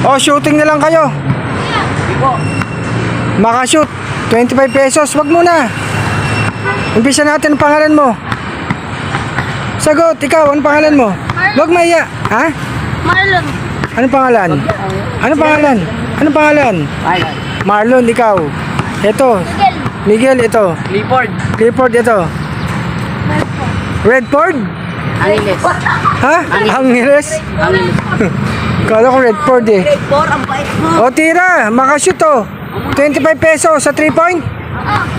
O, shooting na lang kayo. Makashoot. 25 pesos. Wag muna. Umpisa natin ang pangalan mo. Sagot, ikaw, anong pangalan mo? Wag maiya. Ha? Marlon. Anong pangalan? Anong pangalan? Anong pangalan? Marlon, ikaw. Ito. Miguel. Miguel, ito. Clifford. Clifford, ito. Redford? Angeles. Ha? Angeles? Angeles. Kala ko Redford eh. Redford, ang bait mo. O tira, makashoot to. 25 pesos sa 3 point.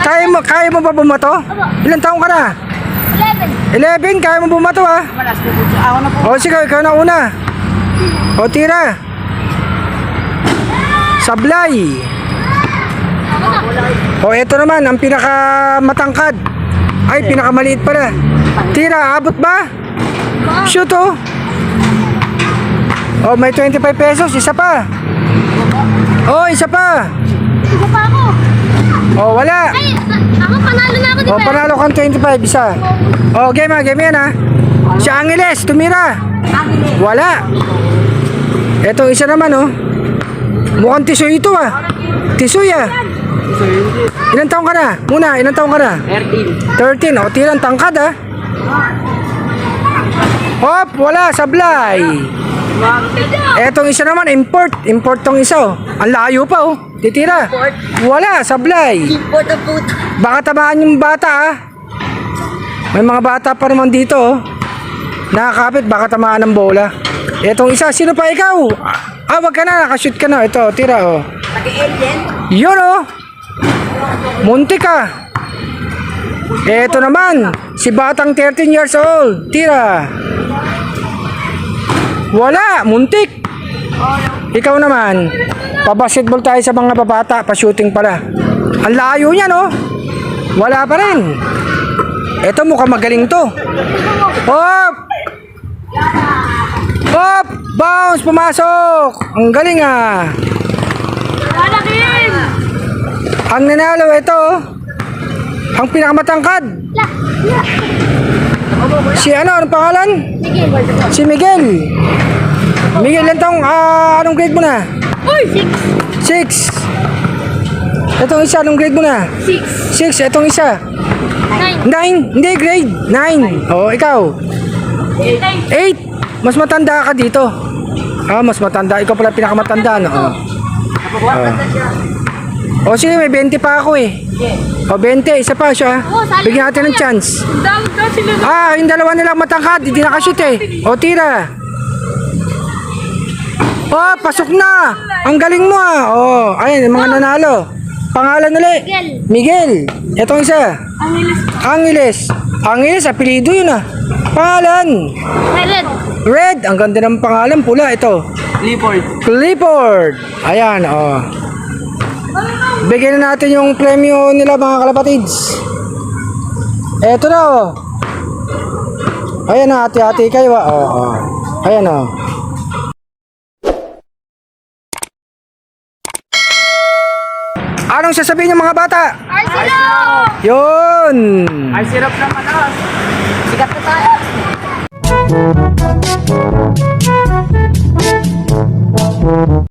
Kaya mo ba bumato? Ilang taong ka na? 11. 11, kaya mo bumato ha? Malas ko po. Ako na po. O sige, ikaw na una. O tira. Sablay. O eto naman, ang pinakamatangkad. Ay, pinakamaliit pala. Tira, abot ba? Shoot oh. O may 25 pesos, isa pa. O, isa pa. Isa pa ako. O, wala. Ay, ako panalo na ako, di O, ba? panalo kang 25, isa. O, game yan ha. Si Angeles, tumira. Wala. Etong isa naman oh. Mukhang tisoy ito ah. Tisoy ah. Ilan taong ka na? Muna, ilan taong ka na? 13. 13. O, tirang tangkad ah. Hop, wala, sablay. Etong isa naman, import. Import tong isa oh. Ang layo pa oh. Titira. Wala, sablay. Import ang puto. Baka tamaan yung bata ah. May mga bata pa naman dito oh. Nakakapit, baka tamaan ng bola. Etong isa, sino pa ikaw? Ah, wag ka na, nakashoot ka na. Ito, tira oh. Taga-Alien. Yun oh. Muntik ka. Eto naman, si batang 13 years old. Tira. Wala, muntik. Ikaw naman, pa-basketball tayo sa mga babata, pa-shooting pala. Ang layo niya no. Wala pa rin. Eto mukhang magaling to. Hop! Hop! Bounce! Pumasok! Ang galing ah. Malakin! Ang nanalo ito oh. Ang pinakamatangkad. Si ano? Anong pangalan? Miguel. Si Miguel. Miguel, ilan taong, anong grade mo na? Uy! 6. Itong isa, anong grade mo na? 6. 6. Itong isa. 9. 9. Hindi, grade 9. Oh, ikaw. 8. Mas matanda ka dito. Ah, mas matanda. Ikaw pala pinakamatanda, no? O sige, may 20 pa ako eh. O 20, isa pa siya. Bigyan natin ng chance. Ah, yung dalawa nilang matangkad, hindi nakashoot eh. O tira. Oh, pasok na. Ang galing mo ah. Oh, ayun, yung mga nanalo. Pangalan ulit. Miguel. Etong isa. Angeles. Angeles, apelido yun ah. Pangalan. Red. Red. Ang ganda ng pangalan. Pula ito. Clifford. Clifford. Ayan, oh. Bigyan na natin yung premyo nila mga kalapatids. Eto na oh. Ayan na, hati-hati kayo ah. Oh, oh. Ayan oh. Anong sasabihin ng mga bata? Arcelo! Yun. Ay, sirap naman ah. Sikat na tayo.